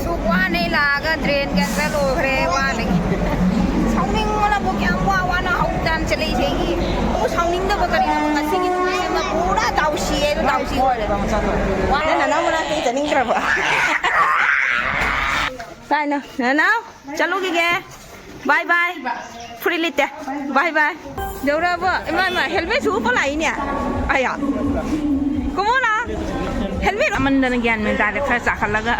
Suwane laga drain kan pelo kre wane. Sauning wala bo kya wana haudan chale segi. O sauning da bakari na kasi ki ma pura dausi ore. Wana na mala ke janing kra ba. Sai na chalo ge. Bye bye. Free lite. Bye bye. Jaura ba ma helmet su pa lai ne. Aya. Kumo na. Helmet man na gyan men ta de khar sa khalaga.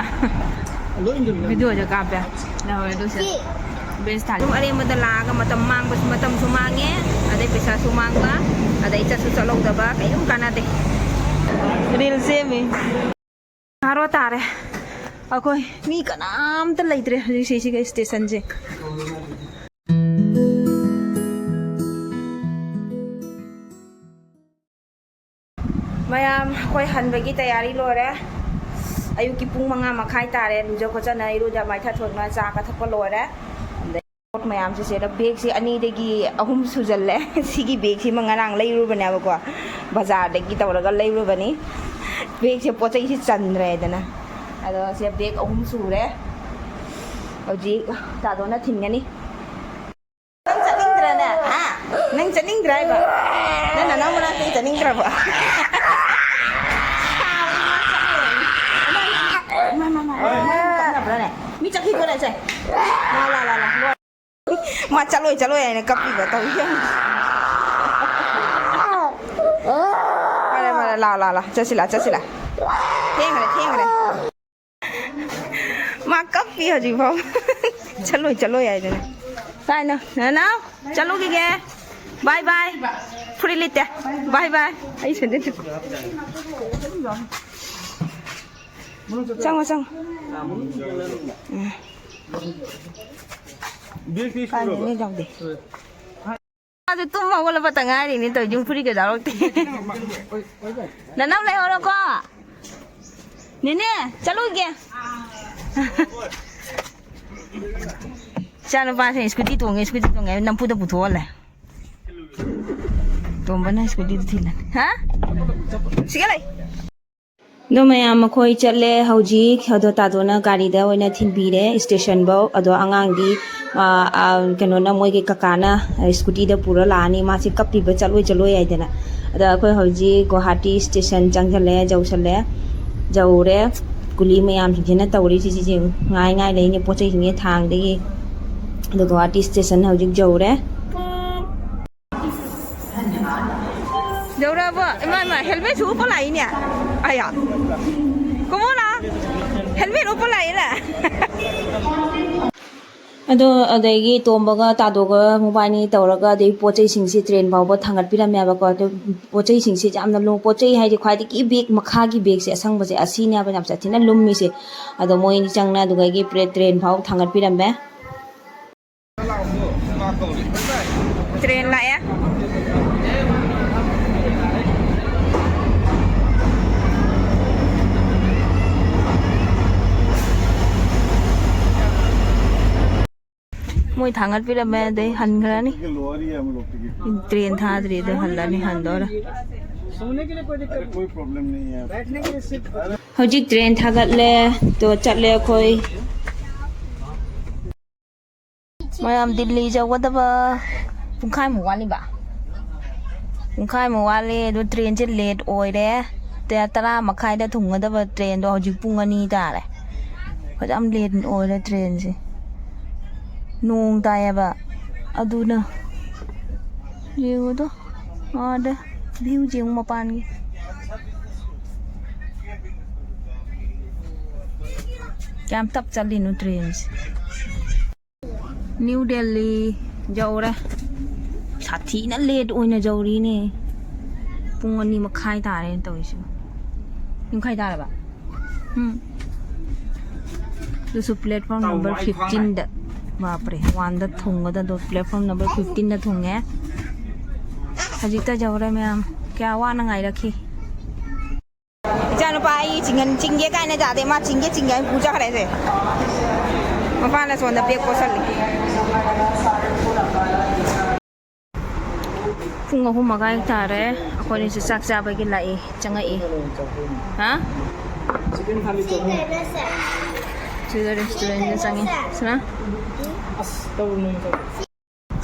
Video aja kape. Nah, itu sih. Best tadi. Ada yang mentelah, matam sumangnya, ada bisa sumang ba, ada ica susalok daba, kayak bukan ada. Real same. Haro tare. Aku mi kanam terlait deh di sisi ke station je. Mayam, koi han bagi tayari lore. Ayu ki pung manga makai tare luja khojana iruja mai tha thon ma cha ka thap lore pot mayam se da bag si ani de gi ahum sujalle sigi bag si manga rang leiru bane ba ko bazar de gi tawraga leiru bani bag se pochai si chandre dana ado se bag ahum sure oji ta do na thingani nang chaning dra na ha nang chaning driver na mara ke chaning driver mi chắc khi có lại chạy la mà chalo này cặp gì vậy tao biết la chắc xí la thiên này mà cặp gì hả chị không chalo này này đây nè nào chalo kia bye bye free lite bye bye ấy xem đến sang cái này dòng đi tôi tum mau là bắt tengah ini tôi jung free ke dalam ti nanam leh orang ko nene chalo ke chalo pas scooty tu ngai 60 dah putus lah tu mana scooty tu thilan ha sekali do mayam khoi chatle hauji khado ta do na gari da oina thinbire station bo ado angang di keno na moi ge kakana scooty da pura lani ma si kapi ba chaloi ai dena ada khoi hauji Guwahati station jangjale jaure kuli mayam jina tawri si ngai le ni pochai ni thang de do Guwahati station hauji jaure Jaura ba ma helmet su pa lai ne aya kumo na helmet u pa lai la ado adagi tombaga tadoga mobile ni tawraga dei pochai singsi train bawa thangat piram ya ba ko pochai singsi jamna long pochai hai khwai ki bag makha gi bag se asang ba se asini ba nyam sa thina lummi se ado moi ni changna duga gi train bawa thangat piram ba train la ya moi thangat pira me de han ghara ni train tha dre de halla ni han dora सोने के लिए कोई problem नहीं है बैठने के लिए seat होजी train थागत ले तो चले कोई mayam दिल्ली जावदबा पुंखाय मवाली बा पुंखाय मवाली दो ट्रेन से लेट ओइरे ते तरा मखाय दा थुंगदबा ट्रेन दो होजी पुंग ani तारे खजाम लेट ओइरे ट्रेन से nung tayo ba ado na yung to ada view yung mapan gi kam tap chali no trains New Delhi jaura sathi na late oina jauri ne pung ani makhai tare toisu yung khai tare ba this platform number 15 da बापरे वांदा थोंगदा दो platform number 15 दा थोंगे हजिता जावरे में हम क्या वाना ngai रखी जानो पाई चिंगे काने जादे मा चिंगे पूजा करे से मपाना सोंदा बेक पोसल फुंग हो मगाई तारे अकोनी से साक जाबे के लाई चंगाई हां चिकन थाली to the restaurant change sna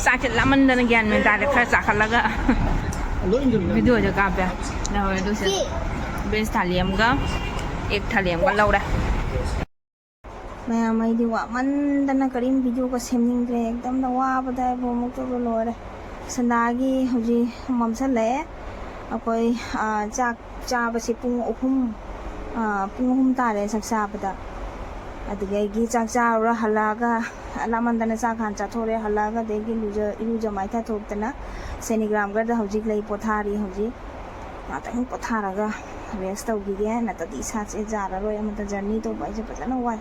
sak laman dan gyan men ta de khar chakhalaga video jo ka pe na hoye do se base thaliam ga ek thaliam ga laura maya mai di wa man dana karim video ko semning re ekdam da wa bada bo muk to lore sandagi hoji mamsa le akoi chak cha ba si pung ohum ta re sak sa bada adgai gi chak cha ra halaga alaman dana sa khan cha thore halaga de gi luja mai tha thok tana senigram ga da hoji lei pothari hoji atang potharaga rest tau gi ge na ta di sa che jara roi amata journey to bai je pajana wai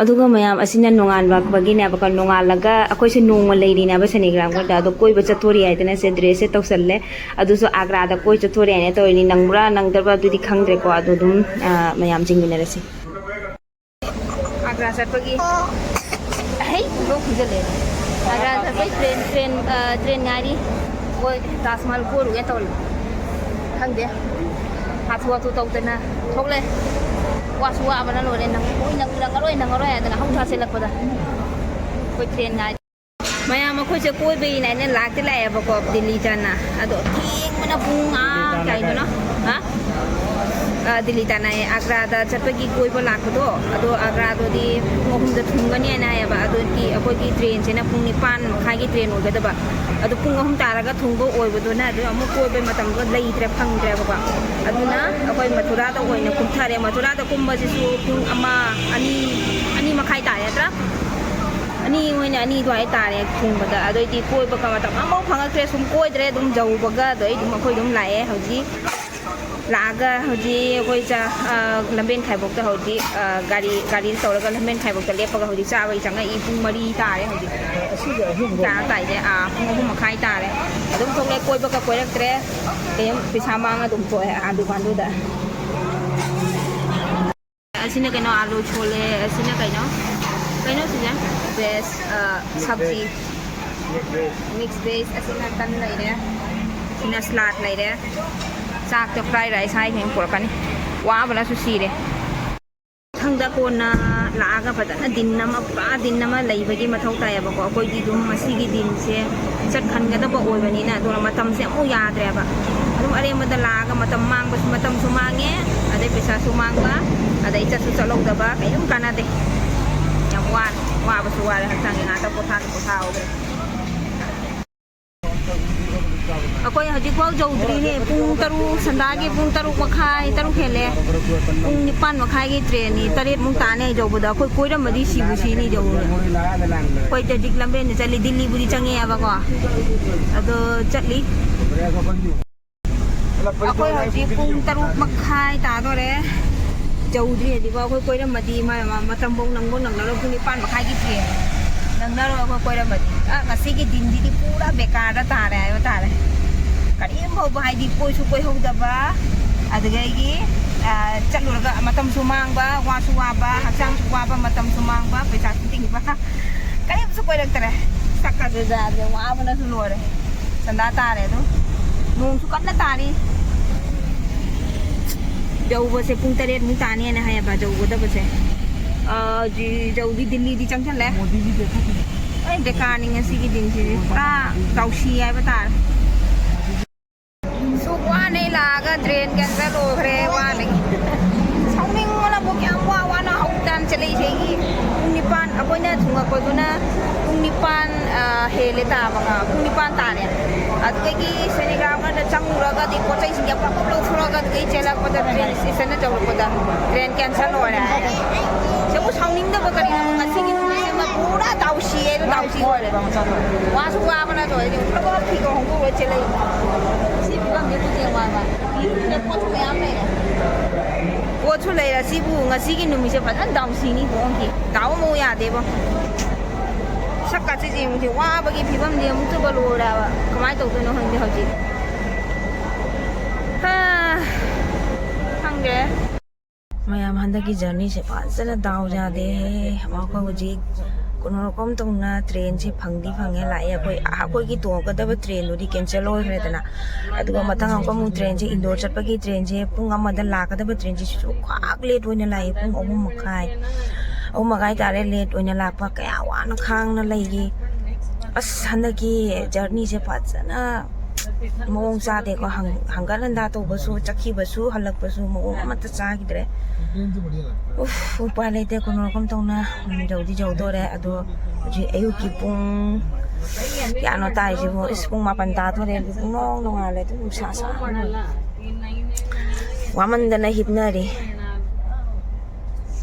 aduga mayam asina nongan ba bagine ba kan nongal laga akoi se nongma leiri na ba senigram ga da do koi ba chathori ai tana se dress se tawsalle adu so agra da koi chathori ai ne to ni nangmura nangdarba du di khangdre ko adu dum mayam jingminarasi agra satpagi hey lo khujale agra satpai train ngari koi tasmal ko ru ge tol khangde hathwa tu tawtana thokle waswa bana lo nang ngaroi adana hong tha selak pada koi train ngai maya ma khoi se koi be nai ne lak ti lai ba ko Delhi jana ado thing mana pung kai no ha Delhi jana agra da chapagi koi ba lak do ado agra do di ngom da thungani na ya ba ado ki akoi ki train se na pung ni pan khai ki train ol ga da ba ado pung ngom taraga thungbo oi ba do na ado amu koi be matam go lei tre phang tre ba aduna akoi mathura da oi na kumthare mathura da kumba ji su pung ama ani makhai ta ya tra ani oi na ani dwai ta re thung ba da ado di koi ba ka matam amau phang tre sum koi tre dum jau ba ga do dum akoi dum lai hoji laga hoji koi cha lamben khai bok ta hoji gari tawraga lamben khai bok ta lepa ga hoji cha bai changa I pung mari ta re hoji cha tai de pung hum makhai ta re adum thok le koi ba ka koi rak tre tem pisa manga dum to adu bandu da asina kaino alu chole asina kaino sina best sabji mix base asina tan lai re sina salad lai re chak to fried rice hai hen porkani wa bala su si re thangda ko na laga padana din nama lai bagi mathau ta ya ba ko koi di dum masi gi din se chat khan ga da ba oi bani na do matam se amu ya dre ba adum are ma da laga matam mang ba matam su mange ade pesa su mang ba ade cha su chalok da ba kai dum kana de yang wa ba su wa ha sang nga ta ko tha o akoi haji ko jodri ne pung taru sandagi pung taru makhai taru khele pung nipan makhai gi train ni taret mung ta ne jo boda koi koi ram di si bu si ni jo koi ta dik lambe ne chali Delhi budi change aba ko ado chatli akoi haji pung taru makhai ta do re jodri di ko koi ram di ma matam bong nang lo pung nipan makhai gi train nang na ro koi ram di ngasi gi din di pura bekar da ta re ayo ta re karim ho ba di koi su koi ho da ba adagai gi chaluraga matam sumang ba wa su wa ba haksang su wa ba matam sumang ba pesa ting ba karim su koi rak tare sakka da de wa ba na su lore sanda ta re do nung su kat na ta ri jau ba se pung tare mu ta ne na ha ba jau da ba se ji jau di Delhi di chang chan le modi ji dekha ai dekha ni ngasi gi din ji pra tausi ai ba ta wa nei la ga train kan sa lo khre wa nei songning wala bo kyang wa na hau tan chale se gi nipan apoina thunga ko duna nipan hele ta ba ga nipan ta ne at ke gi senigram na changura ga di ko chai sing ya pa lo thura ga gi chela ko da train station na jaw ko da train cancel ho ra se bu songning da ba kari na sing gi ma pura tausi ho le ba ma cha wa su wa ba na jo ni ko ko phi ko hong ko we chele我出来了，西部我自己弄些，反正当时你讲起，搞冇呀对不？啥个自己唔知，哇，不给批判的，唔做不落了，干嘛都做那很的好些。哈，看着。Hndakki journey se fazana dao yade wa ko ji कोनोरकम तौना train से फंगदी fungi लाए अखोई की तोंगदब train दुदी cancel होइख्रेदना अदुगा मथंग अंको मु ट्रेन से इंदौर चटपगी ट्रेन से पुंग अमदा लाकदब ट्रेन से खाक लेट होइना लाए पुंग 3:30 तारे लेट होइना लापा कया वाना खांगना लैगी अस हंदकी जर्नी से फजना मौंग चादे को हंगरंदा तौबसु चखिबसु हलकबसु मौंग अमता चागिद्रे उफ उपाय लेते कोनोरकम तौना जौदी जौदोरे अदो जी अयुकी पुंग यानो ताइजिबो इस पुंग 4 ताथोरे पुंग नोंग नोंगाले तु सा सा वामंदना हिपनरी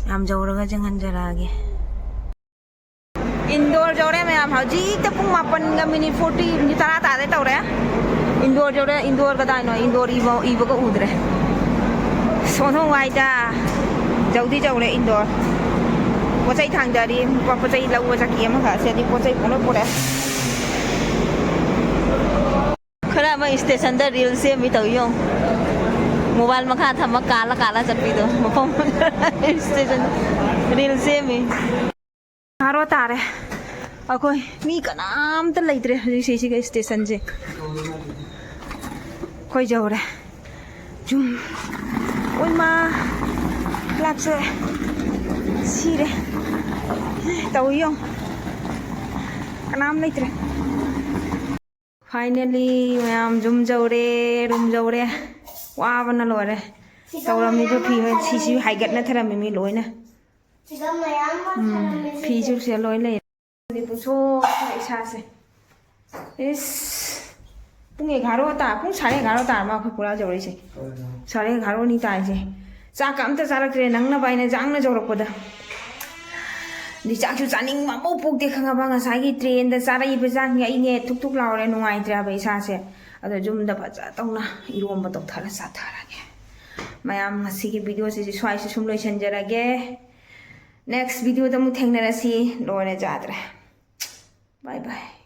याम जौरगा जंगनजरागे इंदौर जौरे मैम हौजी त पुंग 4:40 तरा तादे तौरे इंदौर जौरे इंदौर कदाइनो इंदौर इबो उद्रे सोनो वाइदा जौदी जौरे इंदौर पोचै थांजारी पोचै लौवा चकी अमा खासेदी पोचै पुनो पुरे खरा मा स्टेशन द रील से मी तौयो मोबाइल मखा थमा काला काला चप्पीदो मफम स्टेशन रील से मी हारो तारे अखोई मी कनाम त लैत्रे हजी के स्टेशन से खोई जौरे जुम ओइ मा लाक्से सिरे तौयो कनाम लैत्रे फाइनली मैम जुम जौरे रूम जौरे वाबना लोरे तौरमी तो फी सिसी हाइगटना थरमी मी लोइना फी से लोइ ले पुसो इसा से इस पुंग 11 ता पुंग 11:30 ता मा खो पुरा जौरे से 11:30 नि ताइ से चाक अमता चारक्रे नंगना बाइना जांगना जौरकपदा नि चाकसु चानिंग मा बौ पोक दे खंगा बांगा सागी ट्रेन दा चाराइ बजांग याइने थुक थुक लावरे नुंगाइत्रा बे इसा से अदो जुम दा फजा तौना इरोम तौथारा साथारागे मयाम ngasi वीडियो से स्वाइ से सुम लोइसनजरागे नेक्स्ट वीडियो दा मु थेंगनरासी लोरे जाद्रे बाय बाय